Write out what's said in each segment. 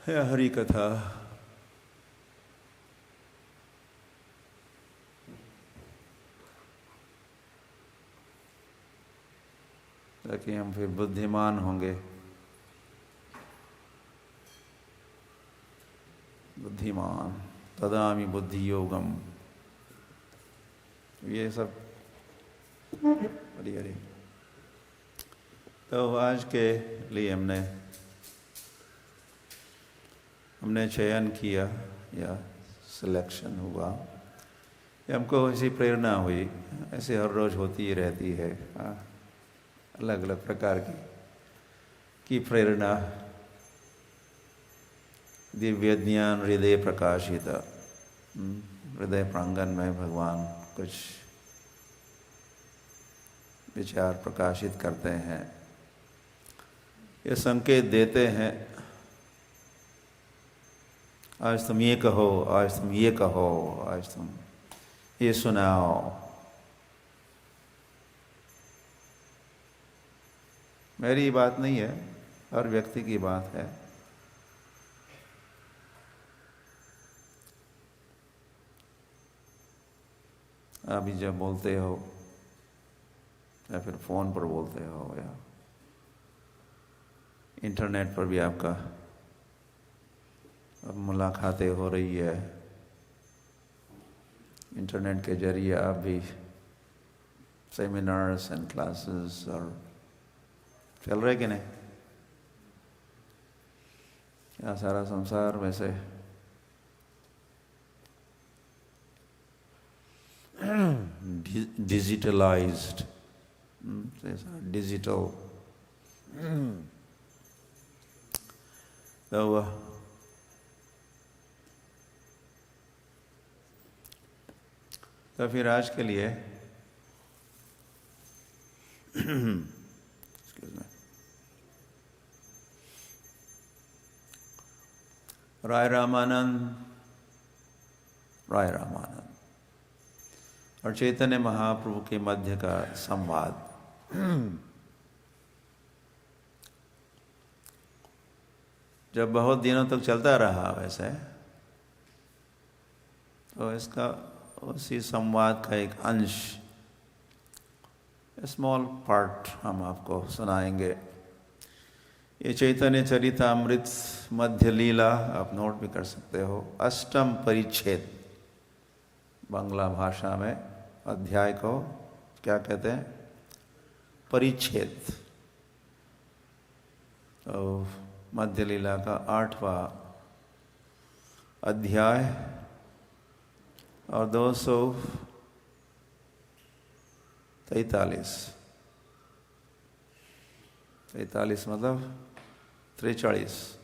है हरि कथा। ताकि हम फिर बुद्धिमान होंगे। बुद्धिमान तदामि बुद्धि योगम, ये सब हरी हरी। तो आज के लिए हमने चयन किया या सिलेक्शन हुआ, हमको ऐसी प्रेरणा हुई, ऐसे हर रोज होती ही रहती है, अलग अलग प्रकार की प्रेरणा। दिव्य ज्ञान हृदय प्रकाशित, हृदय प्रांगण में भगवान कुछ विचार प्रकाशित करते हैं, ये संकेत देते हैं, आज तुम ये कहो, आज तुम ये कहो, आज तुम ये सुनाओ। मेरी बात नहीं है, हर व्यक्ति की बात है। अभी जब बोलते हो या फिर फ़ोन पर बोलते हो या इंटरनेट पर भी आपका अब मुलाकातें हो रही है, इंटरनेट के जरिए आप भी सेमिनार्स एंड क्लासेस और चल रहे कि नहीं? क्या सारा संसार वैसे डिजिटलाइज्ड, डिजिटल। तो फिर आज के लिए राय रामानंद और चैतन्य महाप्रभु के मध्य का संवाद। जब बहुत दिनों तक चलता रहा वैसे, तो इसका उसी संवाद का एक अंश, स्मॉल पार्ट हम आपको सुनाएंगे। ये चैतन्य चरितामृत मध्य लीला, आप नोट भी कर सकते हो, अष्टम परिच्छेद, बांग्ला भाषा में अध्याय को क्या कहते हैं? परिच्छेद। तो मध्य लीला का 8वां अध्याय और 243 मतलब 43,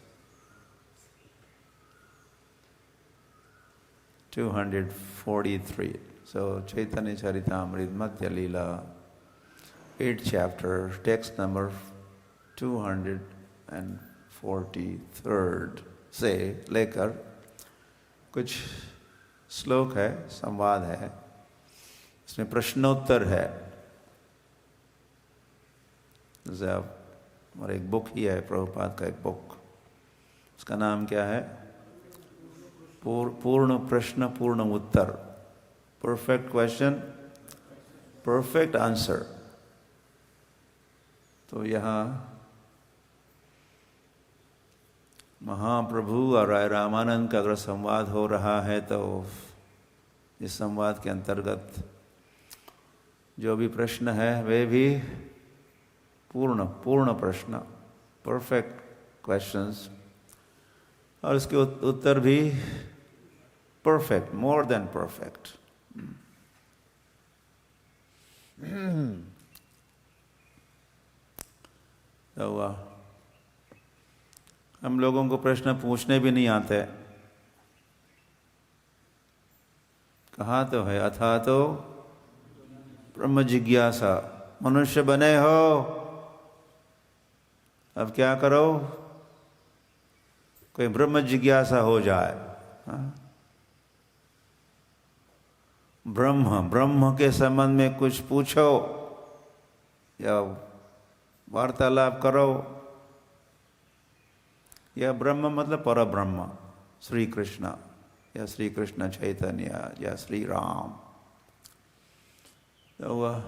243। So Chaitanya Charitamrita Madhya Leela, 8th chapter, text number 243 से लेकर कुछ श्लोक है, संवाद है, इसमें प्रश्नोत्तर है। जैसे आप, हमारा एक बुक ही है, प्रभुपाद का एक बुक, उसका नाम क्या है? पूर्ण प्रश्न पूर्ण उत्तर, परफेक्ट क्वेश्चन परफेक्ट आंसर। तो यहाँ महाप्रभु और राय रामानंद का अगर संवाद हो रहा है, तो इस संवाद के अंतर्गत जो भी प्रश्न है वे भी पूर्ण प्रश्न, परफेक्ट क्वेश्चंस, और उसके उत्तर भी परफेक्ट, मोर देन परफेक्ट। तो हम लोगों को प्रश्न पूछने भी नहीं आते। कहा तो है, अथा तो ब्रह्म जिज्ञासा, मनुष्य बने हो, अब क्या करो? कोई ब्रह्म जिज्ञासा हो जाए। ब्रह्म के संबंध में कुछ पूछो या वार्तालाप करो, या ब्रह्म मतलब पर ब्रह्म, श्री कृष्ण या श्री कृष्ण चैतन्य या श्री राम। तो वह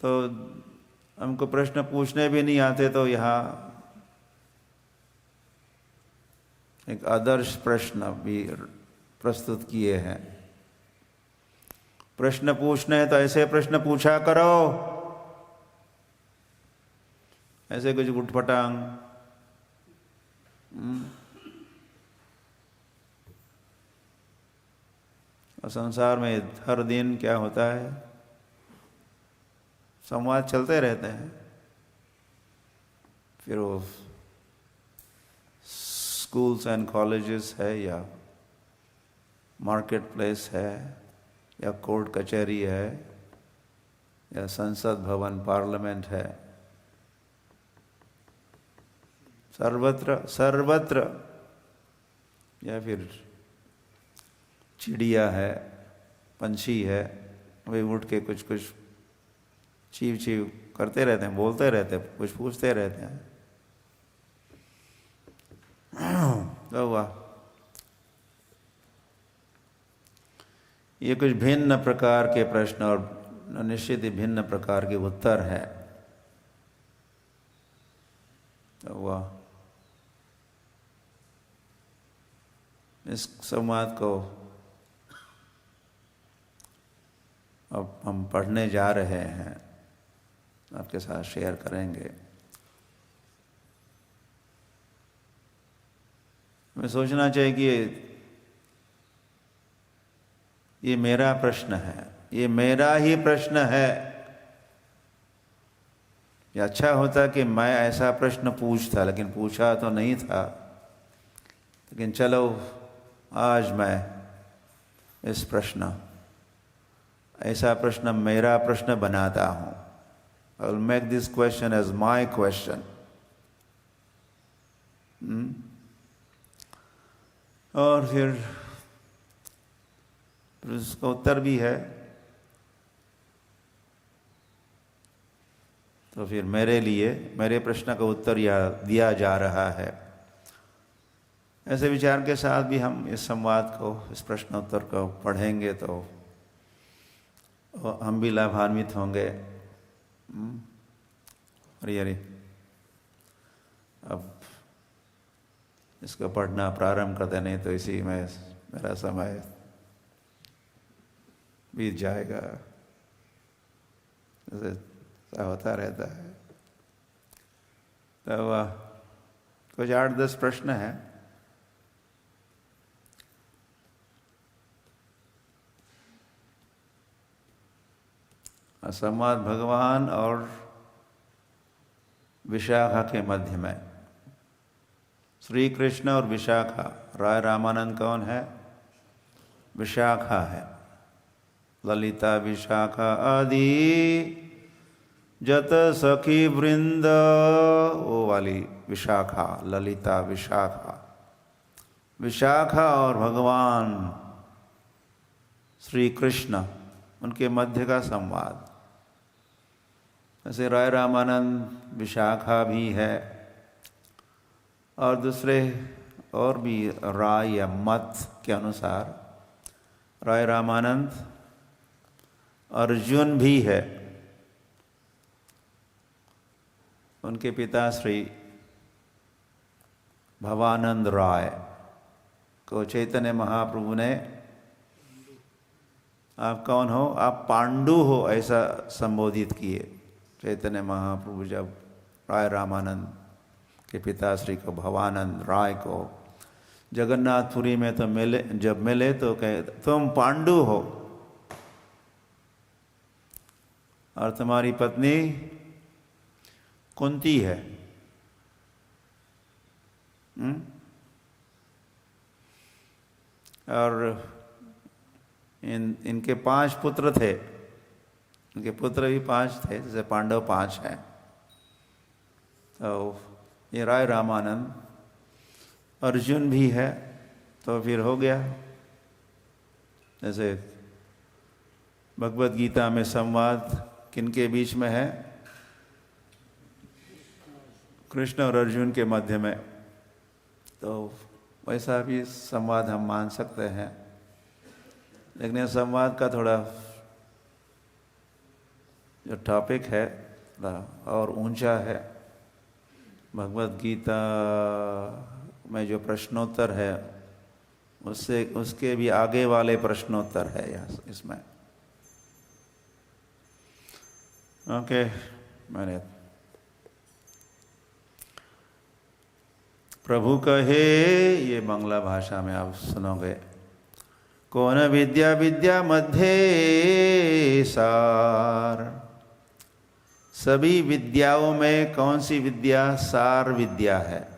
तो हमको प्रश्न पूछने भी नहीं आते, तो यहाँ एक आदर्श प्रश्न भी प्रस्तुत किए हैं। प्रश्न पूछने हैं तो ऐसे प्रश्न पूछा करो, ऐसे कुछ उठपटांग। और संसार में हर दिन क्या होता है, संवाद चलते रहते हैं। फिर वो स्कूल्स एंड कॉलेजेस है, या मार्केट प्लेस है, या कोर्ट कचहरी है, या संसद भवन पार्लियामेंट है, सर्वत्र सर्वत्र। या फिर चिड़िया है, पंछी है, वे उठ के कुछ कुछ चीव चीव करते रहते हैं, बोलते रहते हैं, कुछ पूछते रहते हैं। तो वाह, ये कुछ भिन्न प्रकार के प्रश्न और निश्चित ही भिन्न प्रकार के उत्तर है। तो वाह, इस संवाद को अब हम पढ़ने जा रहे हैं, आपके साथ शेयर करेंगे। हमें सोचना चाहिए कि ये मेरा प्रश्न है, ये मेरा ही प्रश्न है। ये अच्छा होता कि मैं ऐसा प्रश्न पूछता, लेकिन पूछा तो नहीं था। लेकिन चलो, आज मैं इस प्रश्न, ऐसा प्रश्न मेरा प्रश्न बनाता हूँ। I will make this question as my question. और फिर उसका उत्तर भी है। तो फिर मेरे लिए मेरे प्रश्न का उत्तर यह दिया जा रहा है। ऐसे विचार के साथ भी हम इस संवाद को, इस प्रश्न उत्तर को पढ़ेंगे तो हम भी लाभान्वित होंगे। अरे अरे, अब इसको पढ़ना प्रारंभ करते, नहीं तो इसी में मेरा समय बीत जाएगा। ऐसा होता रहता है। तो कुछ 8-10 प्रश्न हैं। संवाद भगवान और विशाखा के मध्य में, श्री कृष्ण और विशाखा। राय रामानंद कौन है? विशाखा है। ललिता विशाखा आदि जत सखी वृंद, वो वाली विशाखा, ललिता विशाखा। विशाखा और भगवान श्री कृष्ण, उनके मध्य का संवाद। ऐसे राय रामानंद विशाखा भी है, और दूसरे और भी राय या मत के अनुसार राय रामानंद अर्जुन भी है। उनके पिता श्री भवानंद राय को चैतन्य महाप्रभु ने, आप कौन हो? आप पांडु हो, ऐसा संबोधित किए। चैतन्य महाप्रभु जब राय रामानंद के पिता श्री को, भवानंद राय को जगन्नाथपुरी में तो जब मिले तो कहे, तुम पांडु हो और तुम्हारी पत्नी कुंती है। और इनके 5 पुत्र थे। इनके पुत्र भी 5 थे, जैसे पांडव 5 हैं। तो ये राय रामानंद अर्जुन भी है, तो फिर हो गया। जैसे भगवत गीता में संवाद किनके बीच में है? कृष्ण और अर्जुन के मध्य में, तो वैसा भी संवाद हम मान सकते हैं। लेकिन इस संवाद का थोड़ा जो टॉपिक है और ऊंचा है। भगवत गीता में जो प्रश्नोत्तर है उससे उसके भी आगे वाले प्रश्नोत्तर है यहाँ इसमें। ओके, मैंने प्रभु कहे, ये बांग्ला भाषा में आप सुनोगे। कौन विद्या विद्या मध्य सार, सभी विद्याओं में कौन सी विद्या सार विद्या है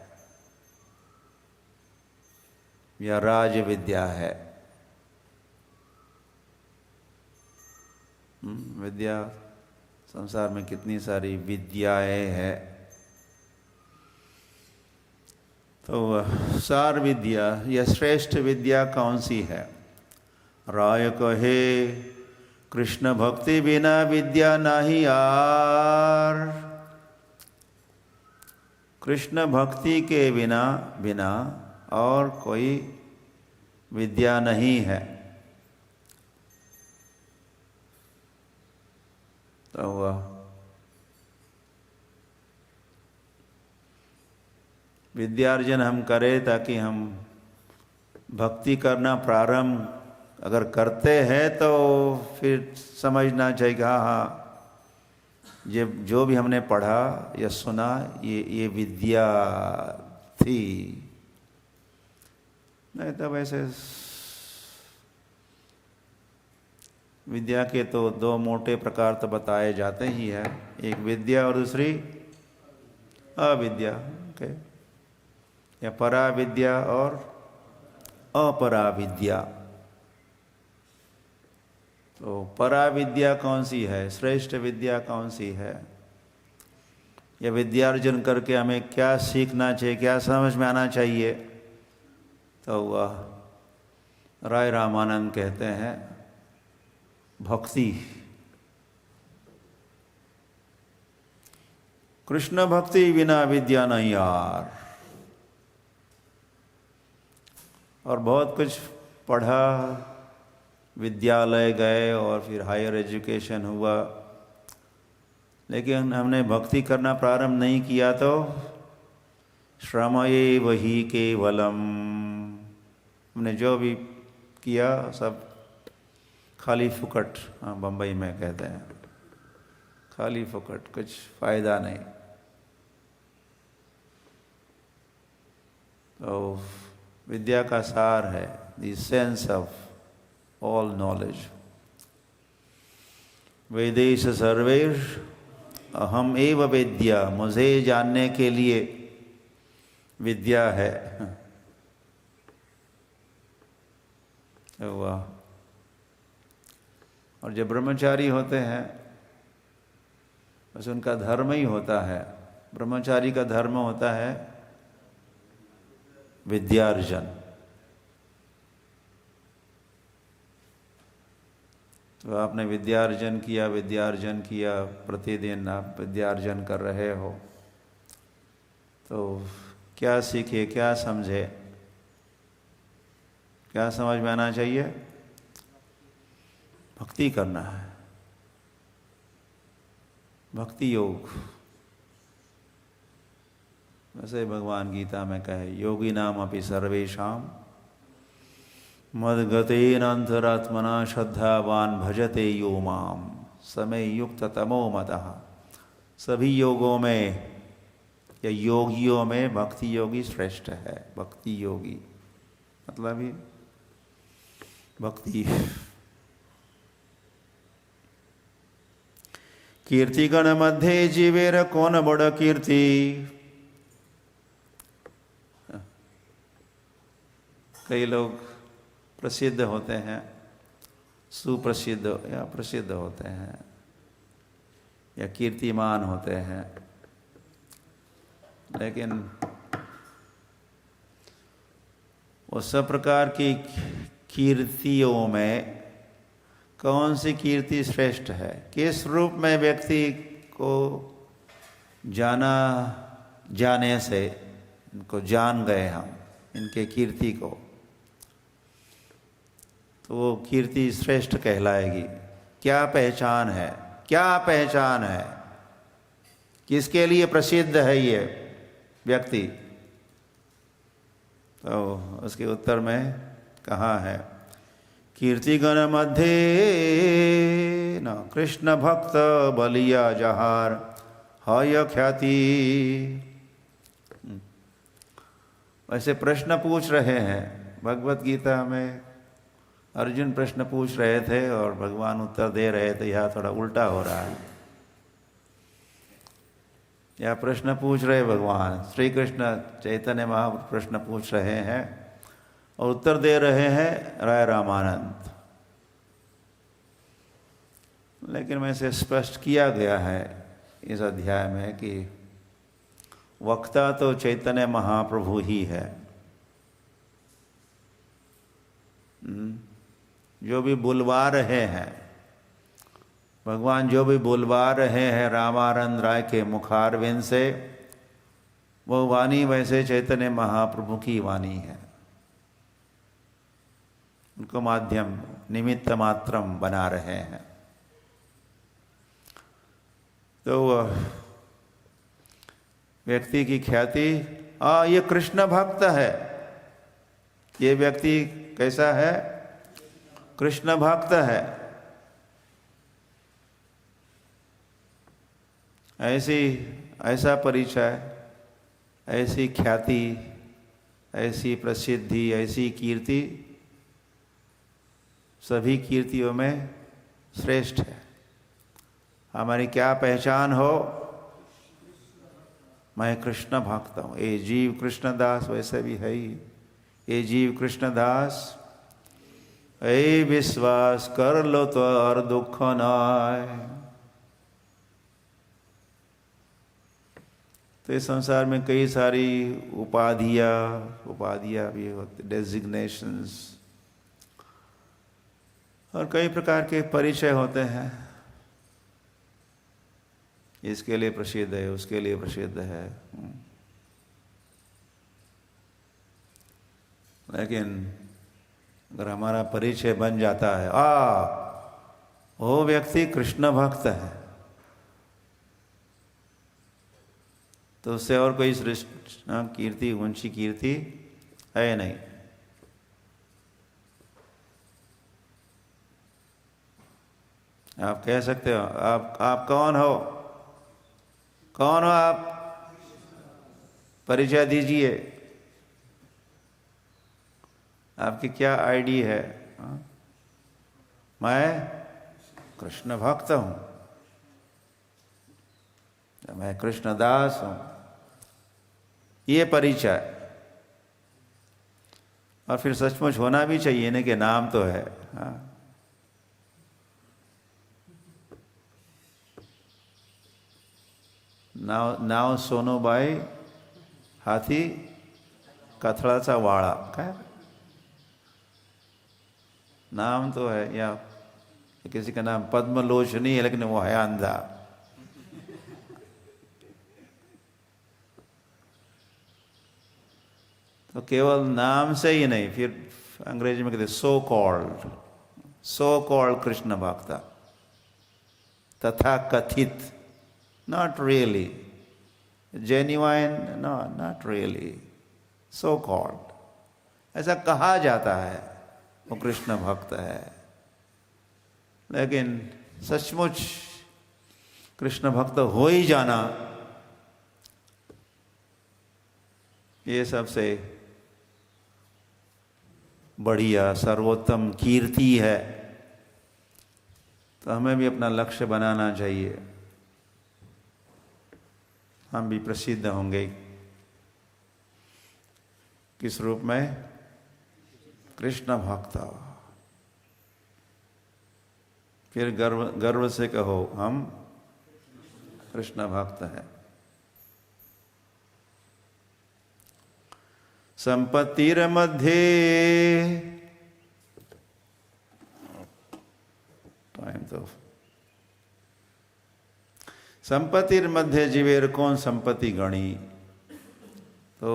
या राज विद्या है? विद्या, संसार में कितनी सारी विद्याएं हैं, तो सार विद्या या श्रेष्ठ विद्या कौन सी है? राय कहे, कृष्ण भक्ति बिना विद्या नहीं आर। कृष्ण भक्ति के बिना और कोई विद्या नहीं है। तो वह विद्यार्जन हम करें ताकि हम भक्ति करना प्रारंभ अगर करते हैं तो फिर समझना चाहिए कि हाँ, ये जो भी हमने पढ़ा या सुना ये विद्या थी। नहीं तो वैसे विद्या के तो दो मोटे प्रकार तो बताए जाते ही है, एक विद्या और दूसरी अविद्या। ओके, या परा विद्या और अपरा विद्या। तो परा विद्या कौन सी है, श्रेष्ठ विद्या कौन सी है, या विद्यार्जन करके हमें क्या सीखना चाहिए, क्या समझ में आना चाहिए? तो वह राय रामानंद कहते हैं भक्ति। कृष्ण भक्ति बिना विद्या नहीं यार। और बहुत कुछ पढ़ा, विद्यालय गए और फिर हायर एजुकेशन हुआ, लेकिन हमने भक्ति करना प्रारंभ नहीं किया तो श्रमएव हि केवलम, हमने जो भी किया सब खाली फुकट। हाँ, बम्बई में कहते हैं खाली फुकट, कुछ फायदा नहीं। तो विद्या का सार है the sense of all knowledge. वेदेश सर्वेश अहम एव वेद्या, मुझे जानने के लिए विद्या है। वाह। और जब ब्रह्मचारी होते हैं बस उनका धर्म ही होता है, ब्रह्मचारी का धर्म होता है विद्यार्जन। तो आपने विद्यार्जन किया, प्रतिदिन आप विद्यार्जन कर रहे हो, तो क्या सीखे, क्या समझे, क्या समझ में आना चाहिए? भक्ति करना है, भक्ति योग। वैसे भगवान गीता में कहे, योगी नाम अपि सर्वेषाम मद्गतेन अंतरात्मना श्रद्धावान भजते यो माम समय युक्त तमो मतः। सभी योगों में या योगियों में भक्ति योगी श्रेष्ठ है। भक्ति योगी मतलब ही भक्ति। कीर्तिगण मध्य जीवेर कौन बड़ कीर्ति। कई लोग प्रसिद्ध होते हैं, सुप्रसिद्ध या प्रसिद्ध होते हैं या कीर्तिमान होते हैं, लेकिन वो सब प्रकार की कीर्तियों में कौन सी कीर्ति श्रेष्ठ है? किस रूप में व्यक्ति को जाना जाने से, इनको जान गए हम, इनके कीर्ति को, तो वो कीर्ति श्रेष्ठ कहलाएगी। क्या पहचान है, क्या पहचान है, किसके लिए प्रसिद्ध है ये व्यक्ति? तो उसके उत्तर में कहाँ है, कीर्तिगण मध्य न कृष्ण भक्त बलिया जहार हय ख्याति। वैसे प्रश्न पूछ रहे हैं भगवत गीता में, अर्जुन प्रश्न पूछ रहे थे और भगवान उत्तर दे रहे थे। यहाँ थोड़ा उल्टा हो रहा है, या प्रश्न पूछ रहे भगवान श्री कृष्ण चैतन्य महाप्रभु प्रश्न पूछ रहे हैं और उत्तर दे रहे हैं राय रामानंद। लेकिन वैसे स्पष्ट किया गया है इस अध्याय में कि वक्ता तो चैतन्य महाप्रभु ही है। जो भी बुलवा रहे हैं भगवान, जो भी बुलवा रहे हैं रामानंद राय के मुखारविंद से, वो वाणी वैसे चैतन्य महाप्रभु की वाणी है। उनको माध्यम निमित्त मात्रम बना रहे हैं। तो व्यक्ति की ख्याति, ये कृष्ण भक्त है, ये व्यक्ति कैसा है, कृष्ण भक्त है, ऐसा परिचय, ऐसी ख्याति, ऐसी प्रसिद्धि, ऐसी कीर्ति सभी कीर्तियों में श्रेष्ठ है। हमारी क्या पहचान हो, मैं कृष्ण भक्त हूँ। ये जीव कृष्णदास वैसे भी है ही, ये जीव कृष्णदास ऐ विश्वास कर लो तो और दुख न आए। तो इस संसार में कई सारी उपाधियाँ भी होती, डेजिग्नेशंस, और कई प्रकार के परिचय होते हैं। इसके लिए प्रसिद्ध है, उसके लिए प्रसिद्ध है। लेकिन अगर हमारा परिचय बन जाता है, वो व्यक्ति कृष्ण भक्त है, तो उससे और कोई श्रेष्ठ कीर्ति, ऊंची कीर्ति है नहीं। आप कह सकते हो, आप कौन हो, कौन हो आप, परिचय दीजिए, आपकी क्या आईडी है? मैं कृष्ण भक्त हूँ, मैं कृष्णदास हूँ, ये परिचय। और फिर सचमुच होना भी चाहिए ना कि नाम तो है। नाव सोनूबाई हाथी कथड़ाचा वाड़ा, काय नाम तो है। या किसी का नाम पद्मलोचनी है, लेकिन वो है अंधा। तो केवल नाम से ही नहीं, फिर अंग्रेजी में कहते सो कॉल्ड कृष्ण भक्त, तथा कथित, not really genuine, no not really, so called, ऐसा कहा जाता है वो कृष्ण भक्त है। लेकिन सचमुच कृष्ण भक्त हो ही जाना, ये सबसे बढ़िया सर्वोत्तम कीर्ति है। तो हमें भी अपना लक्ष्य बनाना चाहिए, हम भी प्रसिद्ध होंगे। किस रूप में? कृष्ण भक्त। फिर गर्व से कहो, हम कृष्ण भक्त हैं। संपत्तिर मध्ये, टाइम तो, संपत्तिर मध्ये जीवेर कौन संपत्ति गणी, तो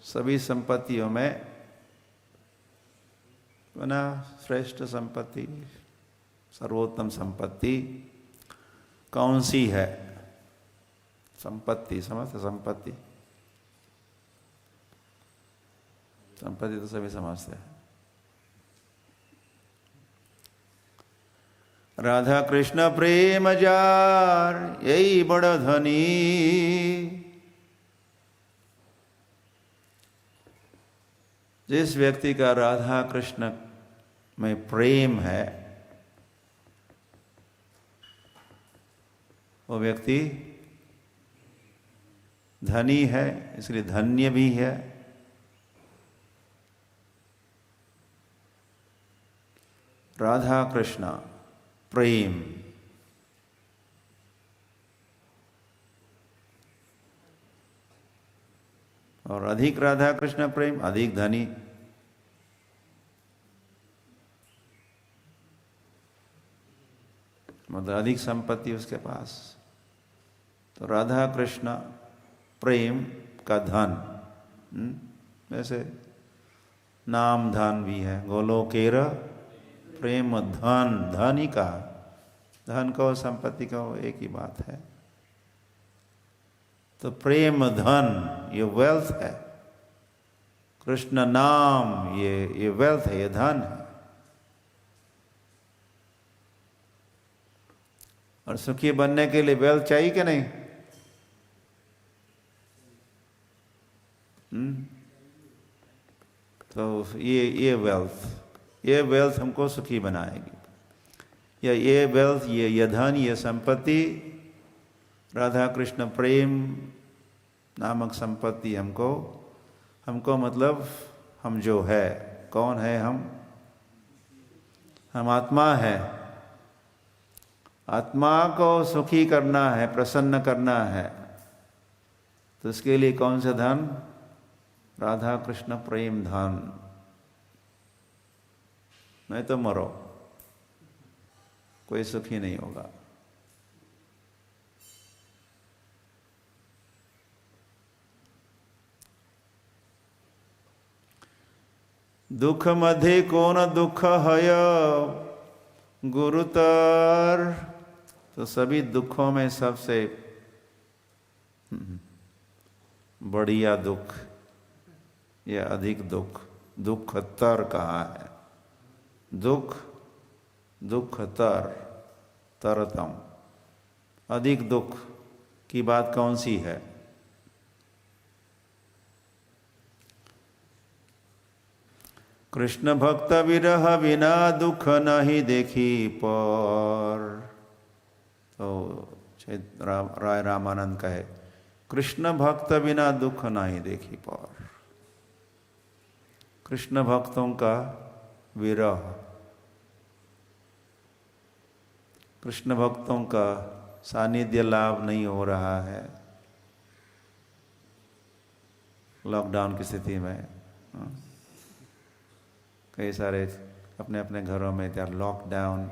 सभी संपत्तियों में पुनः श्रेष्ठ संपत्ति, सर्वोत्तम संपत्ति कौन सी है? संपत्ति समझते? संपत्ति संपत्ति तो सभी समझते हैं। राधा कृष्ण प्रेम जार यही बड़ा धनी। जिस व्यक्ति का राधा कृष्ण में प्रेम है वो व्यक्ति धनी है, इसलिए धन्य भी है। राधा कृष्ण प्रेम, और अधिक राधा कृष्ण प्रेम अधिक धनी। मतलब अधिक संपत्ति उसके पास। तो राधा कृष्ण प्रेम का धन, वैसे नाम धन भी है। गोलोकेर प्रेम धन, धन ही कहा, धन कहो संपत्ति कहो एक ही बात है। तो प्रेम धन ये वेल्थ है, कृष्ण नाम ये वेल्थ है, ये धन है। और सुखी बनने के लिए वेल्थ चाहिए कि नहीं? तो ये वेल्थ हमको सुखी बनाएगी। या ये वेल्थ, ये धन, ये संपत्ति, राधा कृष्ण प्रेम नामक संपत्ति हमको मतलब हम जो है, कौन है हम आत्मा है। आत्मा को सुखी करना है, प्रसन्न करना है। तो इसके लिए कौन सा धन? राधा कृष्ण प्रेम धन। नहीं तो मरो, कोई सुखी नहीं होगा। दुख मध्य कौन दुख है गुरुतर। तो सभी दुखों में सबसे बढ़िया दुख या अधिक दुखतर कहा है। दुखतर, तरतम, अधिक दुख की बात कौन सी है? कृष्ण भक्त विरह बिना दुख नहीं देखी पर। तो राय रामानंद कहे कृष्ण भक्त बिना दुख नहीं देखी पर। कृष्ण भक्तों का विरह, कृष्ण भक्तों का सानिध्य लाभ नहीं हो रहा है लॉकडाउन की स्थिति में। कई सारे अपने अपने घरों में त्यार लॉकडाउन,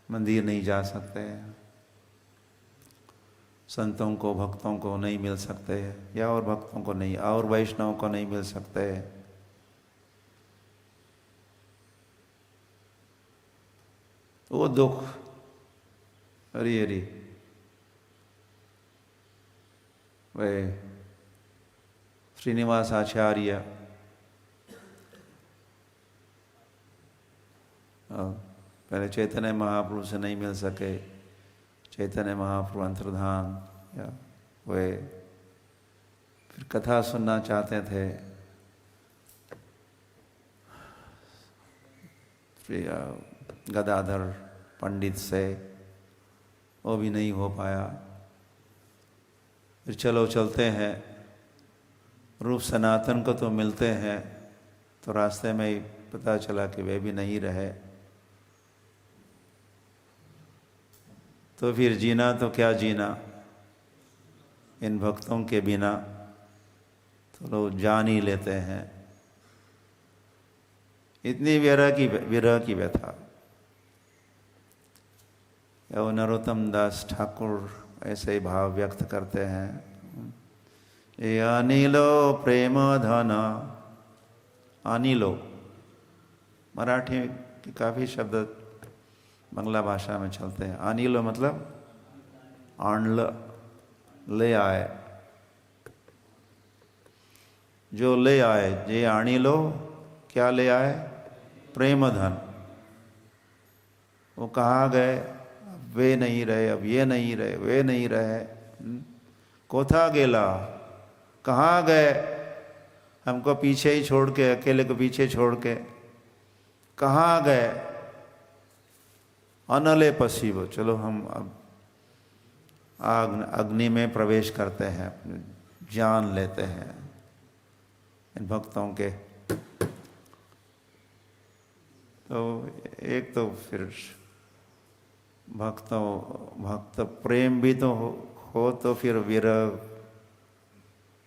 मंदिर नहीं जा सकते, संतों को भक्तों को नहीं मिल सकते, या और भक्तों को नहीं, और वैष्णवों को नहीं मिल सकते। वो दुख, अरे वे श्रीनिवास आचार्य पहले चैतन्य महाप्रभु से नहीं मिल सके, चैतन्य महाप्रभु अंतर्धान, या वे फिर कथा सुनना चाहते थे, गदाधर पंडित से, वो भी नहीं हो पाया। फिर चलो चलते हैं, रूप सनातन को तो मिलते हैं, तो रास्ते में ही पता चला कि वे भी नहीं रहे। तो फिर जीना तो क्या जीना इन भक्तों के बिना, तो लोग जान ही लेते हैं। इतनी विरह की व्यथा। या नरोत्तम दास ठाकुर ऐसे ही भाव व्यक्त करते हैं, ये अनिलो प्रेम धन, अनिलो मराठी के काफ़ी शब्द बांग्ला भाषा में चलते हैं। अनिलो मतलब आणल, ले आए, जो ले आए, ये अनिलो क्या ले आए? प्रेम धन। वो कहाँ गए? अब वे नहीं रहे, अब ये नहीं रहे, वे नहीं रहे। कोथा गेला, कहाँ गए? हमको पीछे ही छोड़ के, अकेले को पीछे छोड़ के कहाँ गए? अनले पसीबो, चलो हम अब अग्नि में प्रवेश करते हैं, जान लेते हैं इन भक्तों के। तो एक तो फिर भक्त प्रेम भी तो हो तो फिर विरह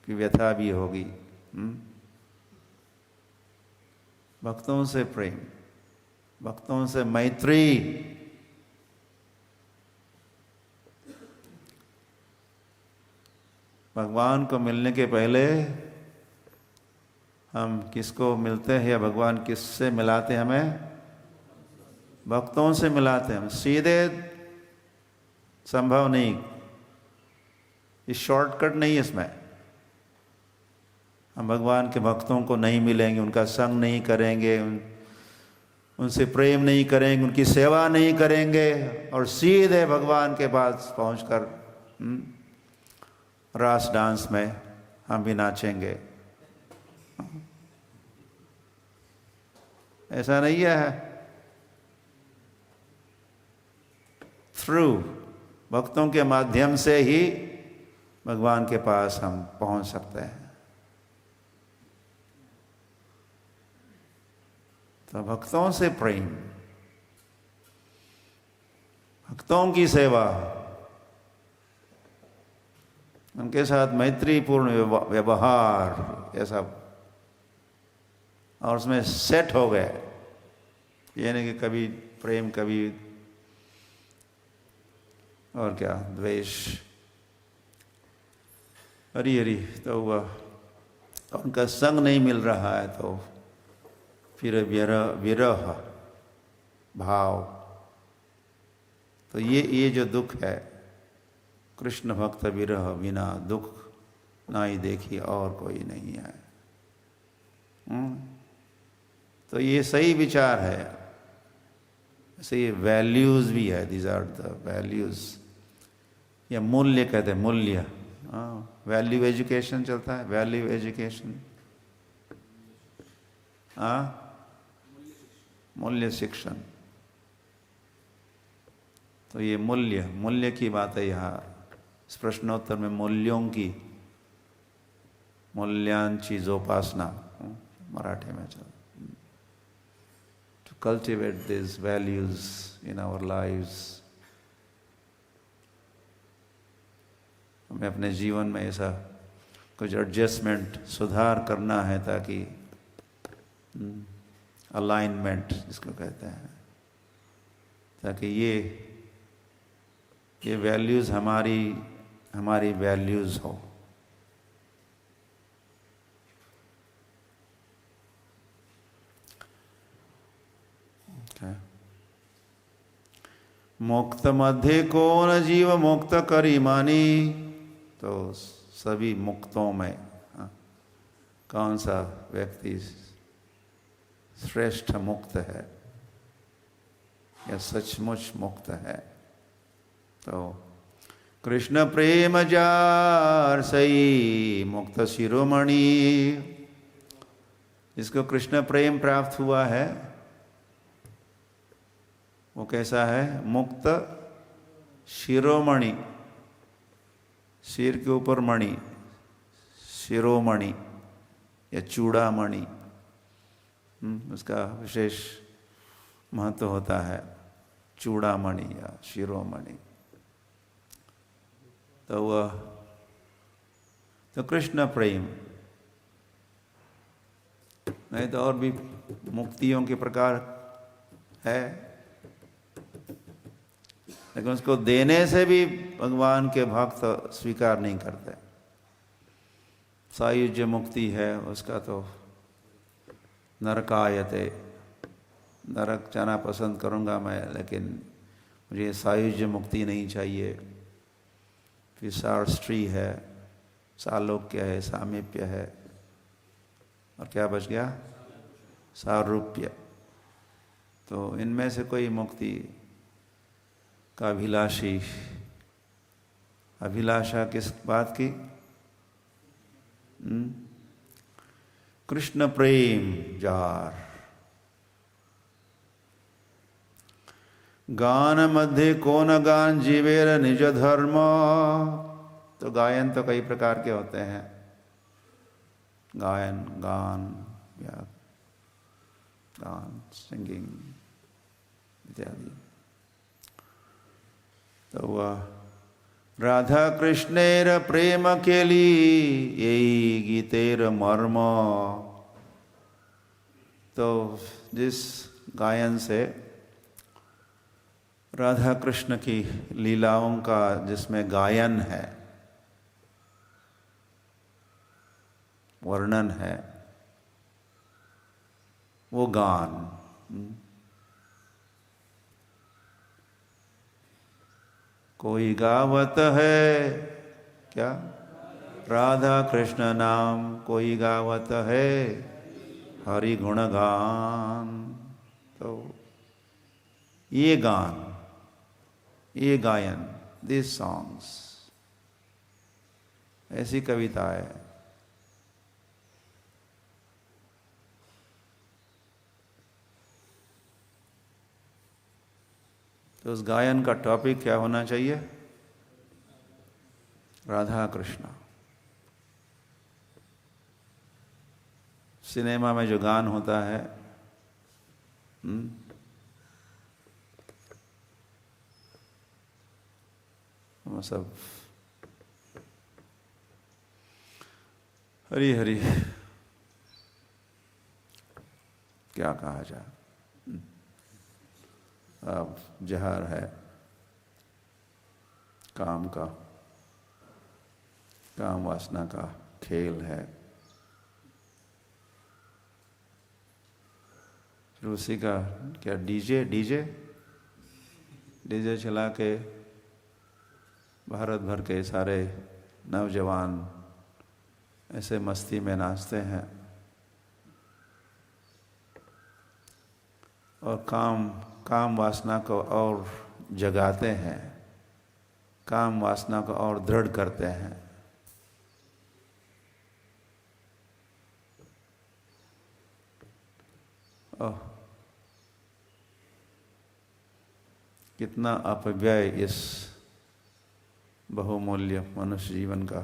की व्यथा भी होगी। भक्तों से प्रेम, भक्तों से मैत्री, भगवान को मिलने के पहले हम किसको मिलते हैं या भगवान किससे मिलाते हैं? हमें भक्तों से मिलाते हैं। हम सीधे संभव नहीं, इस शॉर्टकट नहीं है इसमें। हम भगवान के भक्तों को नहीं मिलेंगे, उनका संग नहीं करेंगे, उनसे प्रेम नहीं करेंगे, उनकी सेवा नहीं करेंगे और सीधे भगवान के पास पहुंचकर रास डांस में हम भी नाचेंगे। ऐसा नहीं है। थ्रू भक्तों के माध्यम से ही भगवान के पास हम पहुंच सकते हैं। तो भक्तों से प्रेम, भक्तों की सेवा, उनके साथ मैत्रीपूर्ण व्यवहार, ये सब, और उसमें सेट हो गए। ये नहीं कि कभी प्रेम, कभी और क्या द्वेष, हरी हरी तो हुआ, उनका संग नहीं मिल रहा है तो फिर विरह भाव। तो ये जो दुख है, कृष्ण भक्त विरह बिना दुख ना ही देखी और कोई नहीं है। तो ये सही विचार है। ऐसे ये वैल्यूज भी है, दीज आर द वैल्यूज, या मूल्य कहते हैं, मूल्य। वैल्यू एजुकेशन चलता है, वैल्यू एजुकेशन, मूल्य शिक्षण। तो ये मूल्य की बात है यहाँ इस प्रश्नोत्तर में। मूल्यों की, मूल्यांची जोपासना मराठी में चल, to cultivate this values in our lives. हमें अपने जीवन में ऐसा कुछ एडजस्टमेंट, सुधार करना है ताकि अलाइनमेंट जिसको कहते हैं, ताकि ये वैल्यूज हमारी वैल्यूज हो। मुक्त मध्य कौन जीव मुक्त करी मानी। तो सभी मुक्तों में कौन सा व्यक्ति श्रेष्ठ मुक्त है या सचमुच मुक्त है? तो कृष्ण प्रेम जार सई मुक्त शिरोमणि। जिसको कृष्ण प्रेम प्राप्त हुआ है वो कैसा है? मुक्त शिरोमणि, सिर के ऊपर मणि, शिरोमणि या चूड़ामणि, उसका विशेष महत्व होता है, चूड़ामणि या शिरोमणि। तो वह तो कृष्ण प्रेम, नहीं तो और भी मुक्तियों के प्रकार है, लेकिन उसको देने से भी भगवान के भक्त स्वीकार नहीं करते। सायुज्य मुक्ति है उसका तो नरकायते, नरक जाना पसंद करूँगा मैं, लेकिन मुझे सायुज्य मुक्ति नहीं चाहिए। फिर सारस्त्री है, सालोक्य है, सामीप्य है, और क्या बच गया? सारूप्य। तो इनमें से कोई मुक्ति का अभिलाषी, अभिलाषा किस बात की? कृष्ण प्रेम जार। गान मध्य कौन गान जीवेर निज धर्म। तो गायन तो कई प्रकार के होते हैं, गायन, गान या गान, सिंगिंग इत्यादि। तो वह राधा कृष्णेर प्रेम के लिए यही गीतेर मर्म। तो जिस गायन से राधा कृष्ण की लीलाओं का जिसमें गायन है, वर्णन है, वो गान। कोई गावत है क्या? राधा कृष्ण नाम कोई गावत है, हरि गुण गान। तो ये गान, ये गायन, दिस सॉन्ग्स, ऐसी कविता है। तो उस गायन का टॉपिक क्या होना चाहिए? राधा कृष्ण। सिनेमा में जो गान होता है, वो सब हरी हरी, क्या कहा जाए, अब जहर है काम का, काम वासना का खेल है। फिर उसी का क्या डीजे डीजे डीजे चला के भारत भर के सारे नौजवान ऐसे मस्ती में नाचते हैं और काम वासना को और जगाते हैं, काम वासना को और दृढ़ करते हैं। ओह, कितना अपव्यय इस बहुमूल्य मनुष्य जीवन का।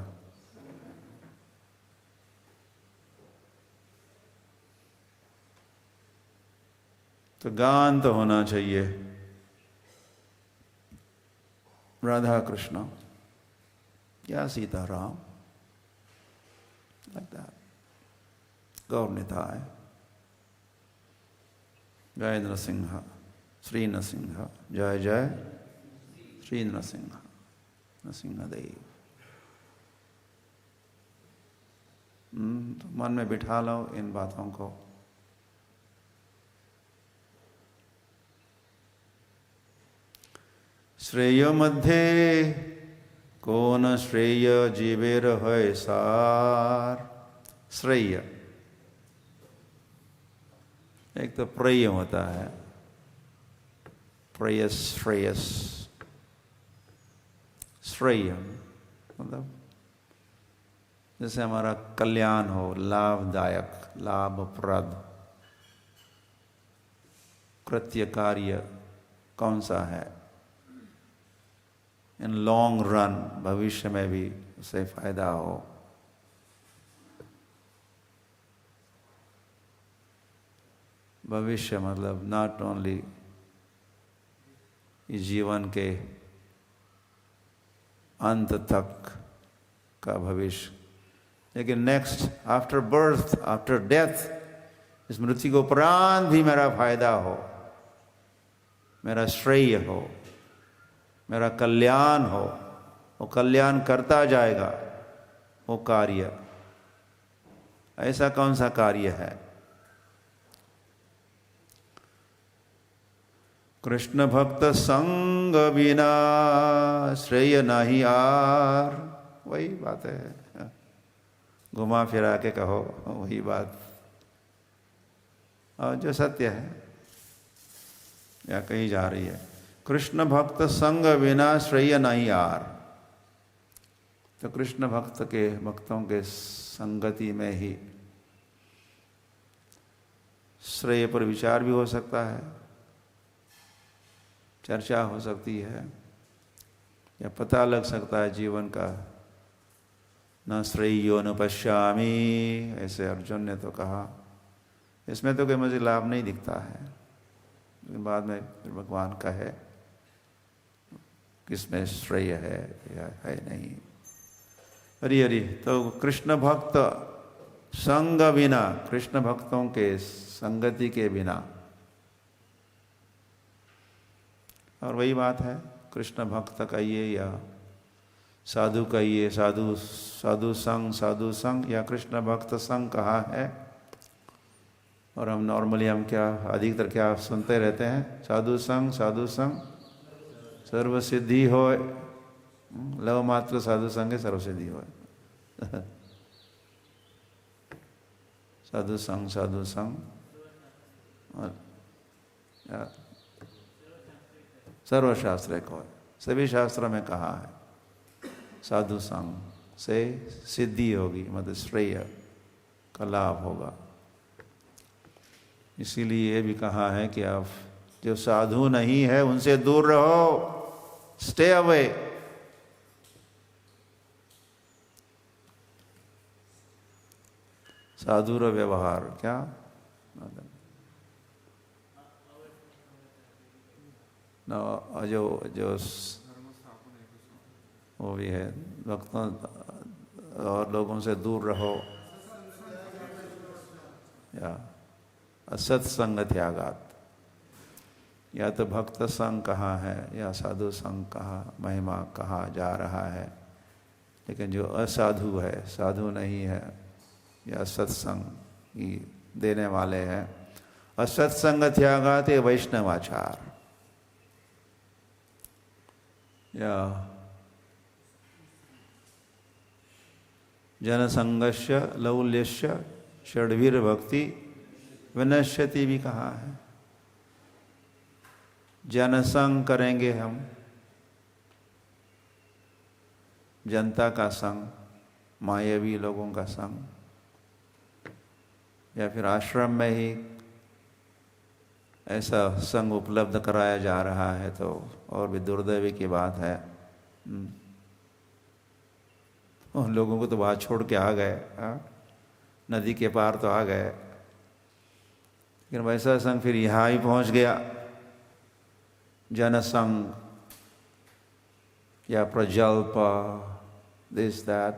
तो गान तो होना चाहिए राधा कृष्ण या सीताराम, like that. गौर निताय, जय नरसिंह, श्री नरसिंह, जय जय श्री नरसिंह, नरसिंहदेव। तो मन में बिठा लो इन बातों को। श्रेय मध्य कौन श्रेय जीवेर है सार। श्रेय एक तो प्रेय होता है, प्रेयस श्रेयस। श्रेय मतलब जैसे हमारा कल्याण हो, लाभदायक, लाभप्रद कृत्य कार्य कौन सा है, इन लॉन्ग रन, भविष्य में भी उससे फायदा हो। भविष्य मतलब नॉट ओनली इस जीवन के अंत तक का भविष्य, लेकिन next, after birth, after death, इस मृत्यु के उपरांत भी मेरा फायदा हो, मेरा श्रेय हो, मेरा कल्याण हो। वो कल्याण करता जाएगा वो कार्य, ऐसा कौन सा कार्य है? कृष्ण भक्त संग बिना श्रेय नहीं आर। वही बात है, घुमा फिरा के कहो वही बात, और जो सत्य है या कही जा रही है। कृष्ण भक्त संग बिना श्रेय नहीं आर। तो कृष्ण भक्तों के संगति में ही श्रेय पर विचार भी हो सकता है, चर्चा हो सकती है, या पता लग सकता है जीवन का। न श्रेयो न पश्यामि, ऐसे अर्जुन ने तो कहा। इसमें तो कोई मुझे लाभ नहीं दिखता है, लेकिन बाद में फिर भगवान कहे किसमें श्रेय है या है नहीं। हरि हरि। तो कृष्ण भक्त संग बिना, कृष्ण भक्तों के संगति के बिना, और वही बात है, कृष्ण भक्त कहिए या साधु कहिए, साधु संग या कृष्ण भक्त संग कहा है। और हम क्या अधिकतर क्या सुनते रहते हैं? साधु संग सर्व सिद्धि होय, लव मात्र साधु संग सर्व सिद्धि होय। साधु संग सर्वशास्त्र को, सभी शास्त्रों में कहा है साधु संग से सिद्धि होगी, मतलब श्रेय का लाभ होगा। इसीलिए ये भी कहा है कि आप जो साधु नहीं है उनसे दूर रहो, स्टे अवे। साधुर व्यवहार क्या, जो वो भी है, भक्तों और लोगों से दूर रहो, या असत्संग त्यागात। या तो भक्त संग कहा है या साधु संग कहा, महिमा कहा जा रहा है। लेकिन जो असाधु है, साधु नहीं है, या सत्संग देने वाले हैं, असत्संग त्यागात ये वैष्णवाचार। या जनसंगस्य लौल्यस्य षड्वीर भक्ति विनश्यति भी कहा है। जनसंग करेंगे हम, जनता का संग, मायावी लोगों का संग, या फिर आश्रम में ही ऐसा संग उपलब्ध कराया जा रहा है तो और भी दुर्दैवी की बात है। उन लोगों को तो वहाँ छोड़ के आ गए, नदी के पार तो आ गए, लेकिन वैसा संग फिर यहाँ ही पहुँच गया। जनसंग या प्रजल्प, दिस दैट,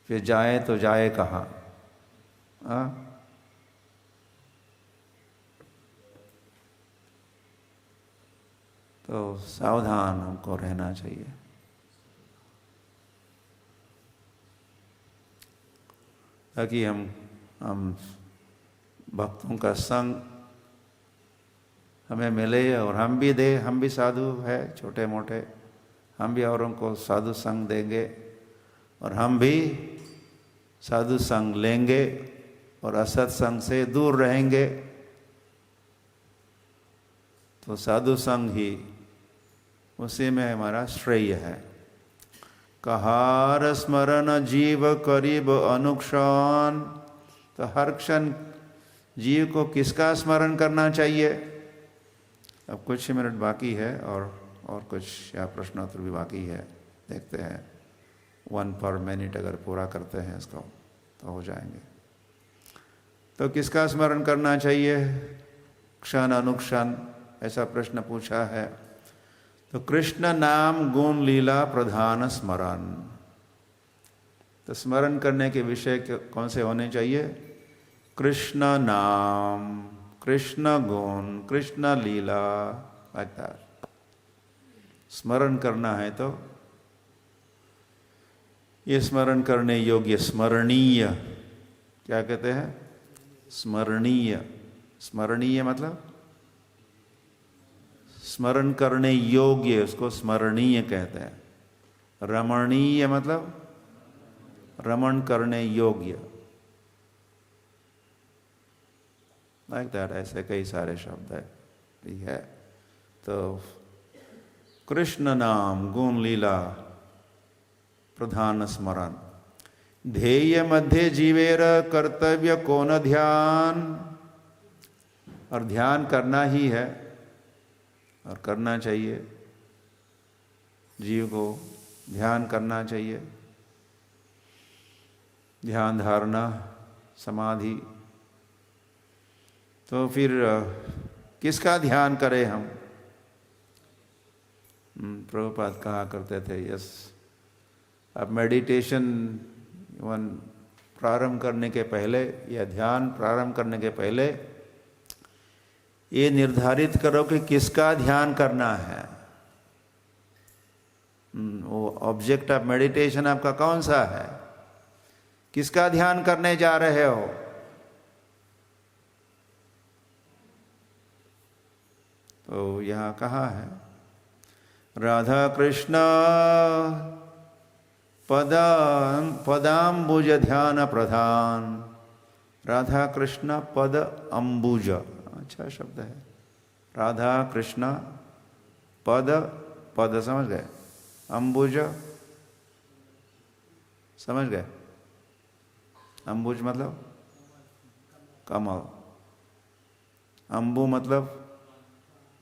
फिर जाए तो जाए कहाँ? तो सावधान हमको रहना चाहिए। ताकि हम भक्तों का संग हमें मिले और हम भी दे। हम भी साधु है छोटे मोटे, हम भी औरों को साधु संग देंगे और हम भी साधु संग लेंगे और असत संग से दूर रहेंगे। तो साधु संग ही, उसी में हमारा श्रेय है। कहार स्मरण जीव करीब अनुक्षण। तो हर क्षण जीव को किसका स्मरण करना चाहिए? अब कुछ ही मिनट बाकी है और कुछ या प्रश्नोत्तर भी बाकी है, देखते हैं। 1 पर मिनट अगर पूरा करते हैं इसको तो हो जाएंगे। तो किसका स्मरण करना चाहिए क्षण अनुक्षण, ऐसा प्रश्न पूछा है। तो कृष्ण नाम गुण लीला प्रधान स्मरण। तो स्मरण करने के विषय कौन से होने चाहिए? कृष्ण नाम, कृष्ण गुण, कृष्ण लीला। स्मरण करना है तो ये स्मरण करने योग्य, स्मरणीय क्या कहते हैं? स्मरणीय। स्मरणीय मतलब स्मरण करने योग्य, उसको स्मरणीय कहते हैं। रमणीय मतलब रमण करने योग्य। लाइक दैट, ऐसे कई सारे शब्द है, ठीक है। तो कृष्ण नाम गुण लीला प्रधान स्मरण, ध्येय मध्य जीवेर कर्तव्य कौन ध्यान। और ध्यान करना ही है और करना चाहिए, जीव को ध्यान करना चाहिए। ध्यान धारणा समाधि। तो फिर किसका ध्यान करें हम? प्रभुपाद कहा करते थे, यस, अब मेडिटेशन प्रारंभ करने के पहले या ध्यान प्रारंभ करने के पहले ये निर्धारित करो कि किसका ध्यान करना है। वो ऑब्जेक्ट ऑफ मेडिटेशन आपका कौन सा है, किसका ध्यान करने जा रहे हो? तो यहाँ कहा है राधा कृष्ण पदाम्बुज ध्यान प्रधान। राधा कृष्ण पद अम्बुज, अच्छा शब्द है। राधा कृष्ण पद, पद समझ गए, अम्बुज समझ गए। अम्बुज मतलब कमल, अम्बु मतलब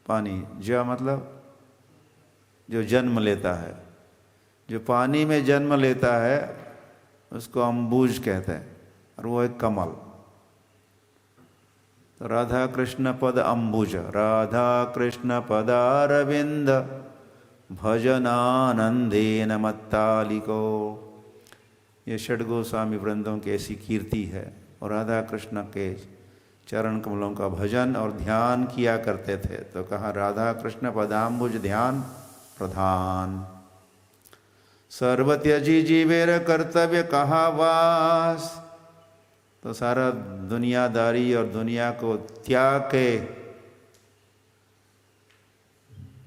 पानी, ज मतलब जो जन्म लेता है, जो पानी में जन्म लेता है उसको अम्बुज कहते हैं, और वो एक कमल। तो राधा कृष्ण पद अम्बुज, राधा कृष्ण पदारविंद भजनानंदेन मत्तालिको। ये षड गोस्वामी वृंदों की ऐसी कीर्ति है, और राधा कृष्ण के चरण कमलों का भजन और ध्यान किया करते थे। तो कहा राधा कृष्ण पदाम्बुज ध्यान प्रधान। सर्वत्यजी जीवेर कर्तव्य कहा वास। तो सारा दुनियादारी और दुनिया को त्याग के,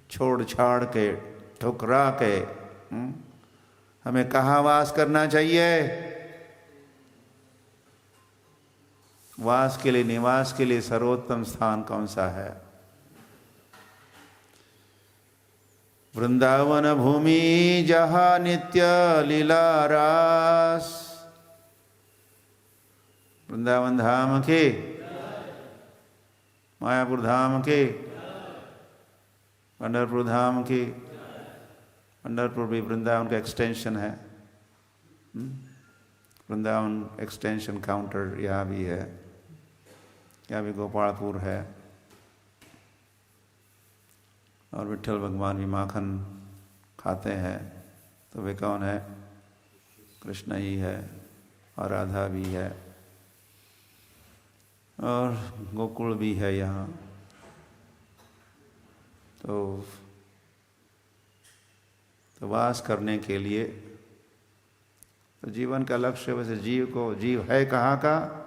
छोड़ छाड़ के, ठुकरा के हमें कहाँ वास करना चाहिए? वास के लिए, निवास के लिए सर्वोत्तम स्थान कौन सा है? वृंदावन भूमि जहाँ नित्य लीला रास। वृंदावन धाम के, मायापुर धाम के, पंढरपुर धाम की। पंढरपुर भी वृंदावन का एक्सटेंशन है। वृंदावन एक्सटेंशन काउंटर यहाँ भी है, यहाँ भी गोपालपुर है। और विट्ठल भगवान भी माखन खाते हैं, तो वे कौन है? कृष्ण ही है, और राधा भी है, और गोकुल भी है यहाँ। तो वास करने के लिए तो जीवन का लक्ष्य, वैसे जीव को, जीव है कहाँ का?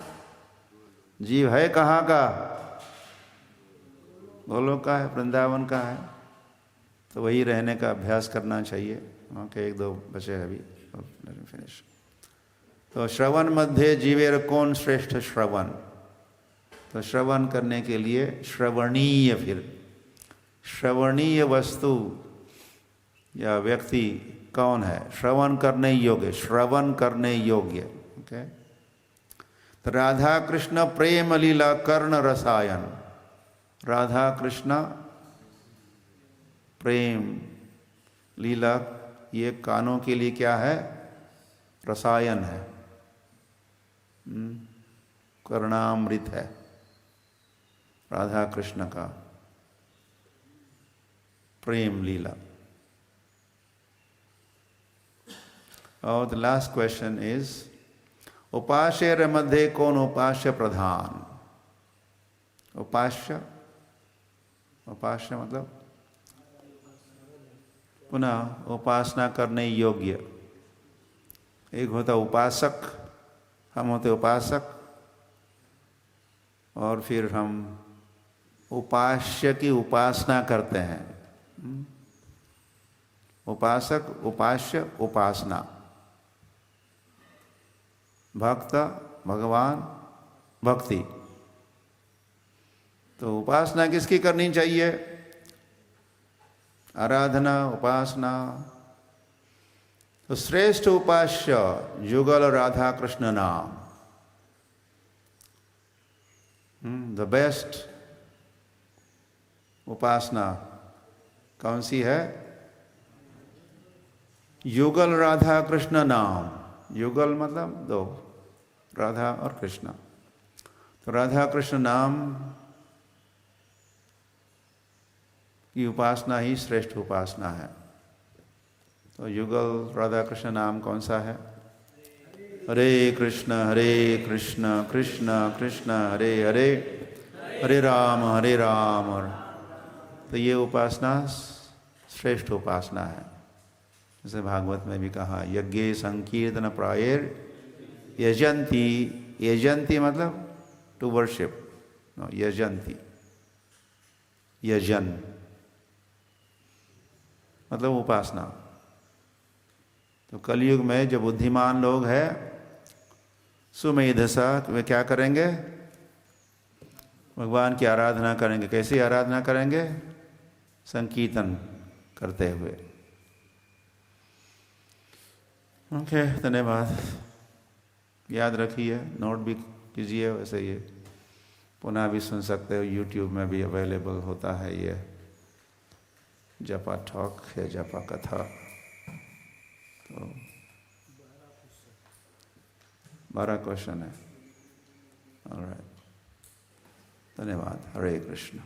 जीव है कहाँ का? गोलोक का है, वृंदावन का है। तो वही रहने का अभ्यास करना चाहिए। वहाँ के एक दो बचे अभी, फिनिश। तो श्रवण मध्य जीवेर कौन श्रेष्ठ श्रवण। तो श्रवण करने के लिए श्रवणीय, फिर श्रवणीय वस्तु या व्यक्ति कौन है? श्रवण करने योग्य, श्रवण करने योग्य। ओके। तो राधा कृष्ण प्रेम लीला कर्ण रसायन। राधा कृष्ण प्रेम लीला, ये कानों के लिए क्या है? रसायन है, कर्णामृत है राधा कृष्ण का प्रेम लीला। और द लास्ट क्वेश्चन इज, उपास्य मध्य कौन उपास्य प्रधान? उपास्य, उपास्य मतलब पुनः उपासना करने योग्य। एक होता उपासक, हम होते उपासक, और फिर हम उपास्य की उपासना करते हैं। उपासक, उपास्य, उपासना। भक्त, भगवान, भक्ति। तो उपासना किसकी करनी चाहिए? आराधना, उपासना। तो श्रेष्ठ उपास्य युगल राधा कृष्ण नाम। द बेस्ट उपासना कौन सी है? युगल राधा कृष्ण नाम। युगल मतलब दो, राधा और कृष्ण। तो राधा कृष्ण नाम की उपासना ही श्रेष्ठ उपासना है। तो युगल राधा कृष्ण नाम कौन सा है? हरे कृष्ण कृष्ण कृष्ण हरे हरे, हरे राम और तो ये उपासना श्रेष्ठ उपासना है। जैसे भागवत में भी कहा, यज्ञे संकीर्तन प्रायर यजंती। यजंती मतलब टू वर्शिप, यजंती, यजन मतलब उपासना। तो कलयुग में जो बुद्धिमान लोग हैं सुमेधसा, वे क्या करेंगे? भगवान की आराधना करेंगे। कैसी आराधना करेंगे? संकीर्तन करते हुए। ओके, धन्यवाद। याद रखिए, नोट भी कीजिए। वैसे ये पुनः भी सुन सकते हो, यूट्यूब में भी अवेलेबल होता है ये जपा टॉक या जपा कथा। तो 12 क्वेश्चन है। ऑलराइट, धन्यवाद। हरे कृष्ण।